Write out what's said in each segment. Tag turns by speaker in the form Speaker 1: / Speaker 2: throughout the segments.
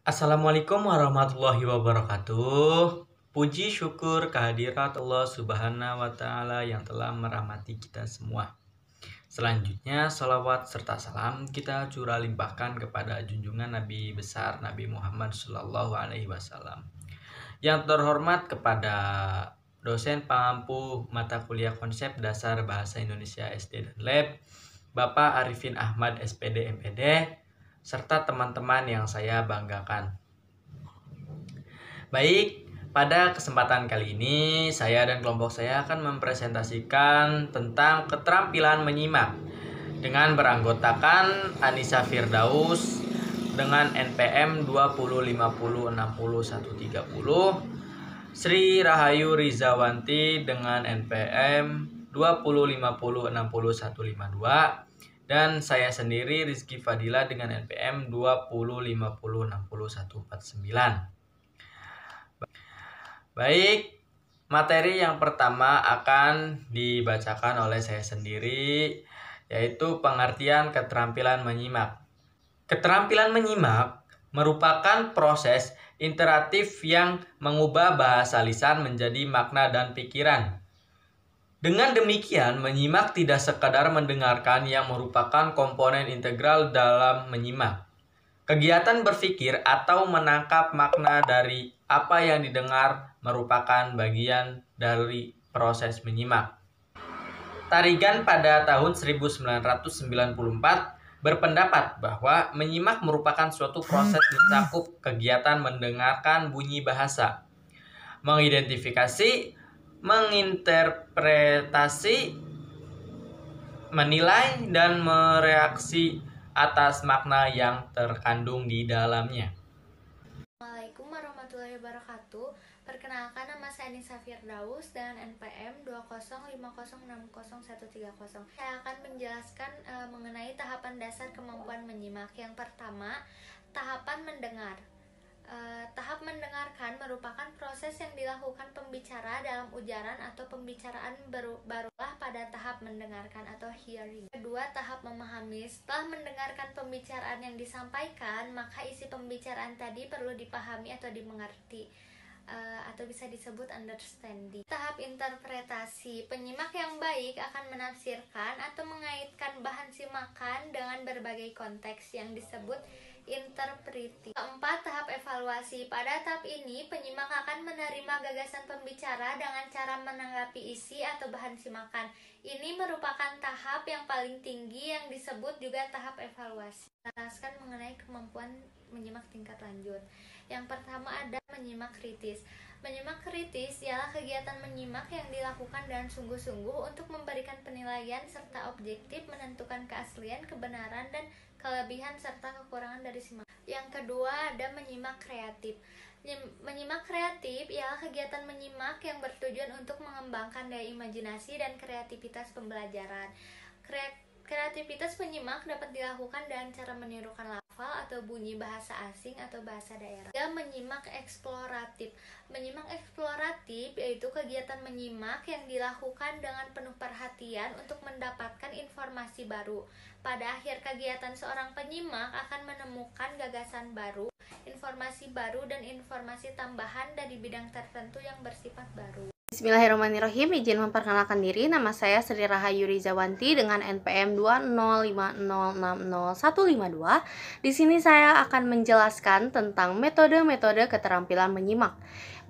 Speaker 1: Assalamualaikum warahmatullahi wabarakatuh. Puji syukur kehadirat Allah Subhanahu wa Ta'ala yang telah merahmati kita semua. Selanjutnya, salawat serta salam kita curah limpahkan kepada junjungan Nabi besar Nabi Muhammad Sallallahu Alaihi Wasallam. Yang terhormat kepada dosen pengampu mata kuliah konsep dasar bahasa Indonesia SD dan Lab, Bapak Arifin Ahmad SPD MPD, serta teman-teman yang saya banggakan. Baik, pada kesempatan kali ini saya dan kelompok saya akan mempresentasikan tentang keterampilan menyimak dengan beranggotakan Anissa Firdaus dengan NPM 2050600130, Sri Rahayu Rizawanti dengan NPM 20506152, dan saya sendiri Rizky Fadila dengan NPM 2050606149. Baik, materi yang pertama akan dibacakan oleh saya sendiri, yaitu pengertian keterampilan menyimak. Keterampilan menyimak merupakan proses interaktif yang mengubah bahasa lisan menjadi makna dan pikiran. Dengan demikian, menyimak tidak sekadar mendengarkan yang merupakan komponen integral dalam menyimak. Kegiatan berpikir atau menangkap makna dari apa yang didengar merupakan bagian dari proses menyimak. Tarigan pada tahun 1994 berpendapat bahwa menyimak merupakan suatu proses mencakup kegiatan mendengarkan bunyi bahasa, mengidentifikasi, menginterpretasi, menilai, dan mereaksi atas makna yang terkandung di dalamnya.
Speaker 2: Assalamualaikum warahmatullahi wabarakatuh. Perkenalkan, nama saya Anissa Firdaus dengan NPM 2050600130. Saya akan menjelaskan mengenai tahapan dasar kemampuan menyimak. Yang pertama, tahapan mendengar. Tahap mendengarkan merupakan proses yang dilakukan pembicara dalam ujaran atau pembicaraan barulah pada tahap mendengarkan atau hearing. Kedua, tahap memahami. Setelah mendengarkan pembicaraan yang disampaikan, maka isi pembicaraan tadi perlu dipahami atau dimengerti, atau bisa disebut understanding. Tahap interpretasi. Penyimak yang baik akan menafsirkan atau mengaitkan bahan simakan dengan berbagai konteks yang disebut interpreting. Keempat, tahap evaluasi. Pada tahap ini, penyimak akan menerima gagasan pembicara dengan cara menanggapi isi atau bahan simakan. Ini merupakan tahap yang paling tinggi yang disebut juga tahap evaluasi. Jelaskan mengenai kemampuan menyimak tingkat lanjut. Yang pertama ada menyimak kritis. Menyimak kritis ialah kegiatan menyimak yang dilakukan dengan sungguh-sungguh untuk memberikan penilaian serta objektif menentukan keaslian, kebenaran, dan kelebihan serta kekurangan dari simak. Yang kedua ada menyimak kreatif. Menyimak kreatif ialah kegiatan menyimak yang bertujuan untuk mengembangkan daya imajinasi dan kreativitas pembelajaran. Kreativitas penyimak dapat dilakukan dengan cara menirukan lafal atau bunyi bahasa asing atau bahasa daerah. Dan menyimak eksploratif. Menyimak eksploratif yaitu kegiatan menyimak yang dilakukan dengan penuh perhatian untuk mendapatkan informasi baru. Pada akhir kegiatan, seorang penyimak akan menemukan gagasan baru, informasi baru, dan informasi tambahan dari bidang tertentu yang bersifat baru.
Speaker 3: Bismillahirrahmanirrahim. Izin memperkenalkan diri. Nama saya Sri Rahayu Rizawanti dengan NPM 2050600152. Di sini saya akan menjelaskan tentang metode-metode keterampilan menyimak.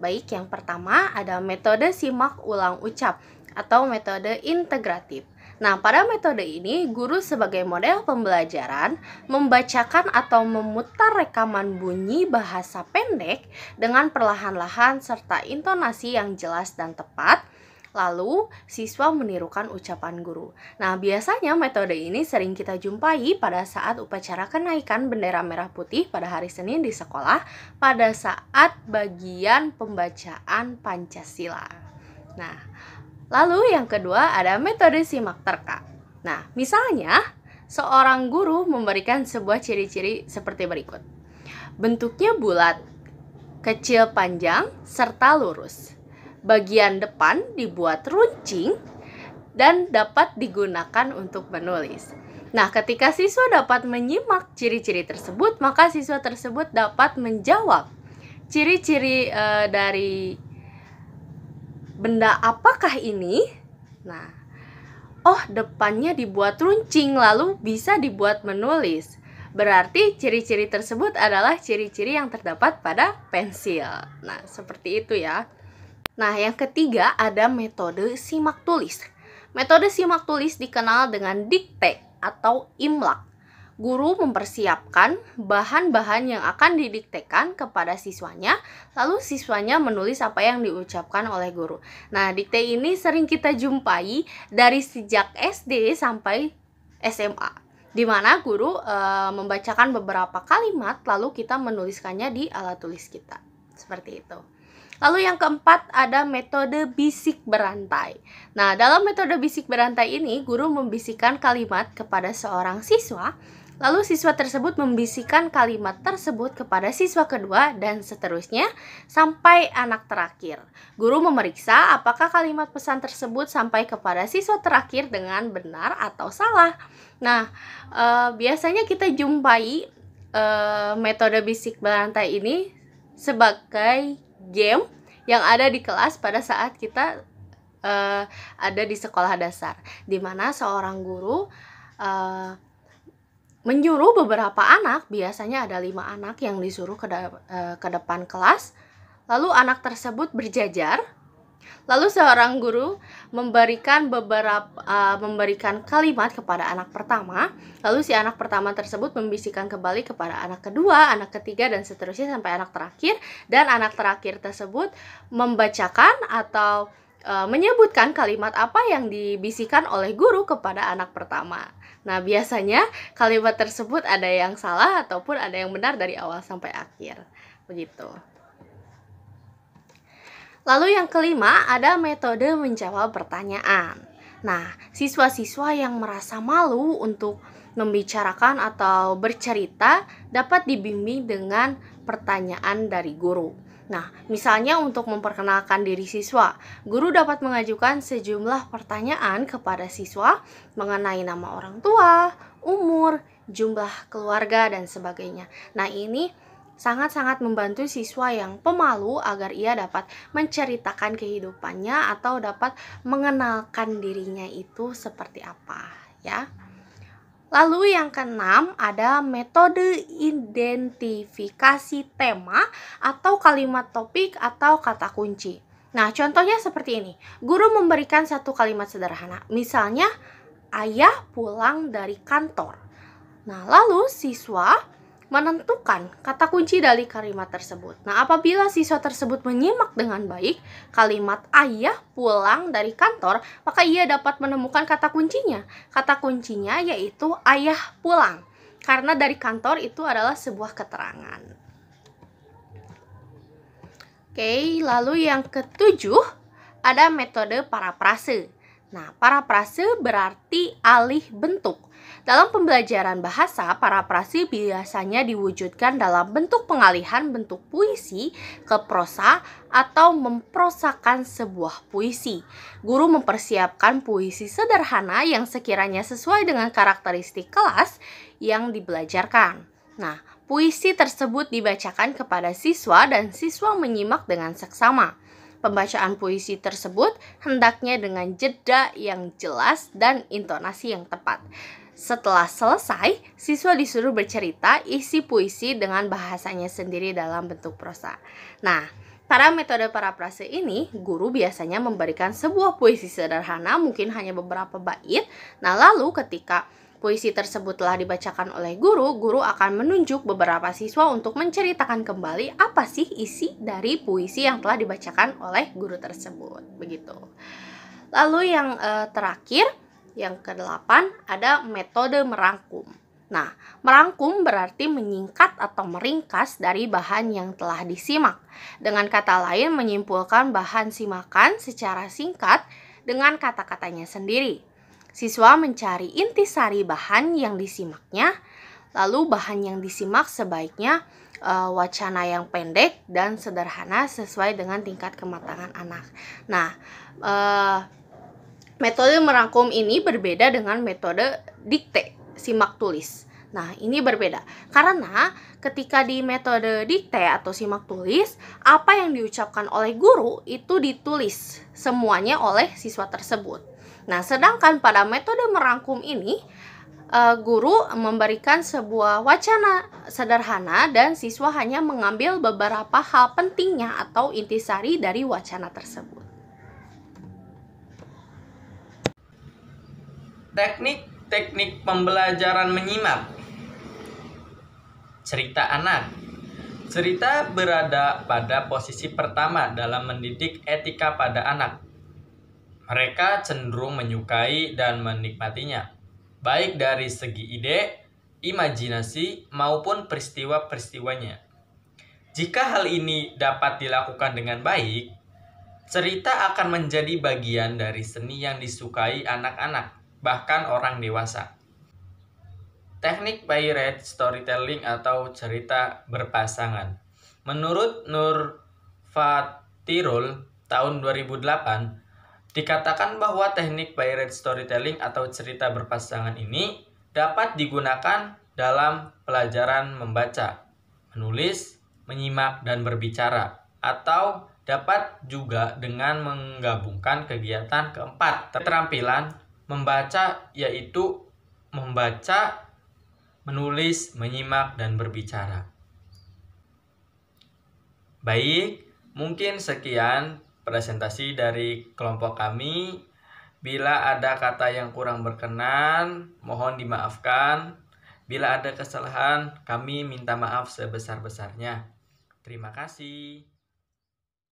Speaker 3: Baik, yang pertama ada metode simak ulang ucap atau metode integratif. Nah, pada metode ini, guru sebagai model pembelajaran membacakan atau memutar rekaman bunyi bahasa pendek dengan perlahan-lahan serta intonasi yang jelas dan tepat. Lalu, siswa menirukan ucapan guru. Nah, biasanya metode ini sering kita jumpai pada saat upacara kenaikan bendera merah putih pada hari Senin di sekolah pada saat bagian pembacaan Pancasila. Nah, lalu yang kedua ada metode simak terka. Nah, misalnya seorang guru memberikan sebuah ciri-ciri seperti berikut. Bentuknya bulat, kecil panjang, serta lurus. Bagian depan dibuat runcing dan dapat digunakan untuk menulis. Nah, ketika siswa dapat menyimak ciri-ciri tersebut, maka siswa tersebut dapat menjawab ciri-ciri dari benda apakah ini. Nah, oh, depannya dibuat runcing lalu bisa dibuat menulis. Berarti ciri-ciri tersebut adalah ciri-ciri yang terdapat pada pensil. Nah, seperti itu ya. Nah, yang ketiga ada metode simak tulis. Metode simak tulis dikenal dengan dikte atau imlak. Guru mempersiapkan bahan-bahan yang akan didiktekan kepada siswanya, lalu siswanya menulis apa yang diucapkan oleh guru. Nah, dikte ini sering kita jumpai dari sejak SD sampai SMA, di mana guru membacakan beberapa kalimat, lalu kita menuliskannya di alat tulis kita. Seperti itu. Lalu yang keempat ada metode bisik berantai. Nah, dalam metode bisik berantai ini, guru membisikkan kalimat kepada seorang siswa, lalu siswa tersebut membisikkan kalimat tersebut kepada siswa kedua, dan seterusnya sampai anak terakhir. Guru memeriksa apakah kalimat pesan tersebut sampai kepada siswa terakhir dengan benar atau salah. Nah, biasanya kita jumpai metode bisik berantai ini sebagai game yang ada di kelas pada saat kita ada di sekolah dasar, di mana seorang guru menyuruh beberapa anak, biasanya ada 5 anak yang disuruh ke depan kelas, lalu anak tersebut berjajar, lalu seorang guru memberikan kalimat kepada anak pertama, lalu si anak pertama tersebut membisikkan kembali kepada anak kedua, anak ketiga, dan seterusnya sampai anak terakhir, dan anak terakhir tersebut membacakan atau menyebutkan kalimat apa yang dibisikkan oleh guru kepada anak pertama. Nah, biasanya kalimat tersebut ada yang salah ataupun ada yang benar dari awal sampai akhir. Begitu. Lalu yang kelima ada metode menjawab pertanyaan. Nah, siswa-siswa yang merasa malu untuk membicarakan atau bercerita dapat dibimbing dengan pertanyaan dari guru. Nah, misalnya untuk memperkenalkan diri siswa, guru dapat mengajukan sejumlah pertanyaan kepada siswa mengenai nama orang tua, umur, jumlah keluarga, dan sebagainya. Nah, ini sangat-sangat membantu siswa yang pemalu agar ia dapat menceritakan kehidupannya atau dapat mengenalkan dirinya itu seperti apa, ya. Lalu yang keenam ada metode identifikasi tema atau kalimat topik atau kata kunci. Nah, contohnya seperti ini. Guru memberikan satu kalimat sederhana. Misalnya, ayah pulang dari kantor. Nah, lalu siswa menentukan kata kunci dari kalimat tersebut. Nah, apabila siswa tersebut menyimak dengan baik kalimat ayah pulang dari kantor, maka ia dapat menemukan kata kuncinya. Kata kuncinya yaitu ayah pulang, karena dari kantor itu adalah sebuah keterangan. Oke, lalu yang ketujuh ada metode parafrase. Nah, parafrase berarti alih bentuk. Dalam pembelajaran bahasa, parafrase biasanya diwujudkan dalam bentuk pengalihan bentuk puisi ke prosa atau memprosakan sebuah puisi. Guru mempersiapkan puisi sederhana yang sekiranya sesuai dengan karakteristik kelas yang dibelajarkan. Nah, puisi tersebut dibacakan kepada siswa dan siswa menyimak dengan seksama. Pembacaan puisi tersebut hendaknya dengan jeda yang jelas dan intonasi yang tepat. Setelah selesai, siswa disuruh bercerita isi puisi dengan bahasanya sendiri dalam bentuk prosa. Nah, pada metode parafrase ini, guru biasanya memberikan sebuah puisi sederhana, mungkin hanya beberapa bait. Nah, lalu ketika puisi tersebut telah dibacakan oleh guru, guru akan menunjuk beberapa siswa untuk menceritakan kembali apa sih isi dari puisi yang telah dibacakan oleh guru tersebut. Begitu. Lalu yang terakhir, yang ke-8 ada metode merangkum. Nah, merangkum berarti menyingkat atau meringkas dari bahan yang telah disimak. Dengan kata lain, menyimpulkan bahan simakan secara singkat dengan kata-katanya sendiri. Siswa mencari intisari bahan yang disimaknya, lalu bahan yang disimak sebaiknya wacana yang pendek dan sederhana sesuai dengan tingkat kematangan anak. Nah, metode merangkum ini berbeda dengan metode dikte. simak tulis. Nah, ini berbeda karena ketika di metode dikte atau simak tulis, apa yang diucapkan oleh guru itu ditulis semuanya oleh siswa tersebut. Nah, sedangkan pada metode merangkum ini, guru memberikan sebuah wacana sederhana dan siswa hanya mengambil beberapa hal pentingnya atau intisari dari wacana tersebut.
Speaker 1: Teknik pembelajaran menyimak. Cerita anak. Cerita berada pada posisi pertama dalam mendidik etika pada anak. Mereka cenderung menyukai dan menikmatinya, baik dari segi ide, imajinasi, maupun peristiwa-peristiwanya. Jika hal ini dapat dilakukan dengan baik, cerita akan menjadi bagian dari seni yang disukai anak-anak, bahkan orang dewasa. Teknik by rate storytelling atau cerita berpasangan. Menurut Nur Fatirul tahun 2008, dikatakan bahwa teknik by rate storytelling atau cerita berpasangan ini dapat digunakan dalam pelajaran membaca, menulis, menyimak, dan berbicara, atau dapat juga dengan menggabungkan kegiatan keempat keterampilan membaca, yaitu membaca, menulis, menyimak, dan berbicara. Baik, mungkin sekian presentasi dari kelompok kami. Bila ada kata yang kurang berkenan, mohon dimaafkan. Bila ada kesalahan, kami minta maaf sebesar-besarnya. Terima kasih.